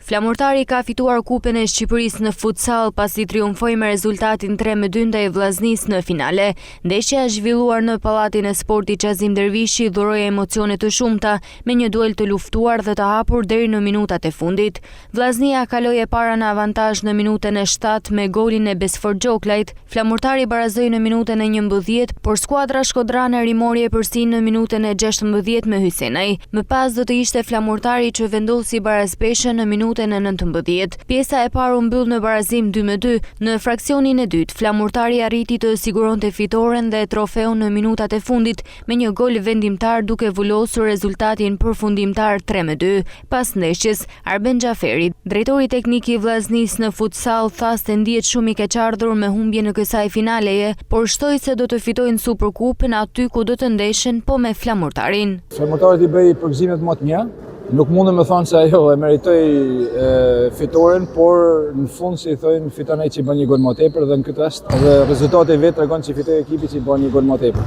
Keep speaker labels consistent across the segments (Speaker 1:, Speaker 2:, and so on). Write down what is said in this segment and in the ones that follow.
Speaker 1: Flamurtari ka fituar kupën e Shqipërisë në futsal pasi triumfoi me rezultatin 3-2 ndaj Vllaznisë në finale. Ndeshja e zhvilluar në Pallatin e Sportit Qazim Dervishi dhuroi emocione të shumta me një duel të luftuar dhe të hapur deri në minutat e fundit. Vllaznia kaloi e para në avantazh në minutën e 7 me golin e Besfor Gjoklajt. Flamurtari barazoi në minutën e 11, por skuadra shkodrane rimori përsin në minutën e 16 me Hysenaj. Më pas do të ishte Flamurtari që vendosi barazpeshën në minutën e 19. Pjesa e parë u mbyll në barazim 2-2. Në fraksionin e dytë, Flamurtari arriti të siguronte fitoren dhe trofeun në minutat e fundit me një gol vendimtar duke vullosur rezultatin përfundimtar 3-2. Pas ndeshjes, Arben Xhaferi, drejtori teknik i Vllaznisë në futsal, tha se ndihet shumë i keqardhur me humbje në kësaj finaleje, por shtoi se do të fitojnë Superkupën aty ku do të ndeshen po me Flamurtarin.
Speaker 2: Flamurtari i bëi përgjimet më të mira. Nuk mundem me thonë se ajo e meritoi fitoren, por në fund si thojnë fiton ai që bën një gol më tepër dhe në këtë rast edhe rezultati vetë tregon që fitoi ekipi që bën një gol më tepër.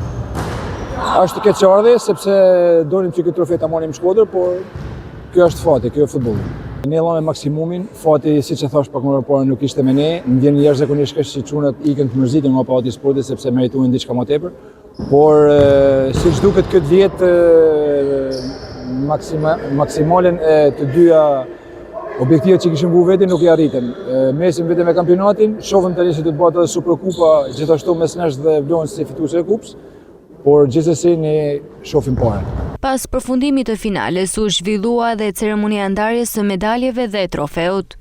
Speaker 2: Është keqardhje sepse donim që këtë trofe ta marrim Shkodër, por kjo është fati, kjo është futbolli. Ne lëmë maksimumin, fati siç e thash pak më parë nuk ishte me ne, më vjen jashtëzakonisht keq që çunat ikën të mërzitur nga Pallati i Sportit sepse merituan diçka më tepër, por siç duket këtë vit maksimalen e të dyja objektivat që kishim vu veti nuk i arritën. Mesim vetëm me kampionatin, shohim tani se do të bëhet edhe Superkupa gjithashtu mes nesh dhe Vlorës si fituese e kupës, por gjithsesi ne shohim parën.
Speaker 1: Pas përfundimit të finales u zhvillua dhe ceremonia ndarjes së medaljeve dhe trofeut.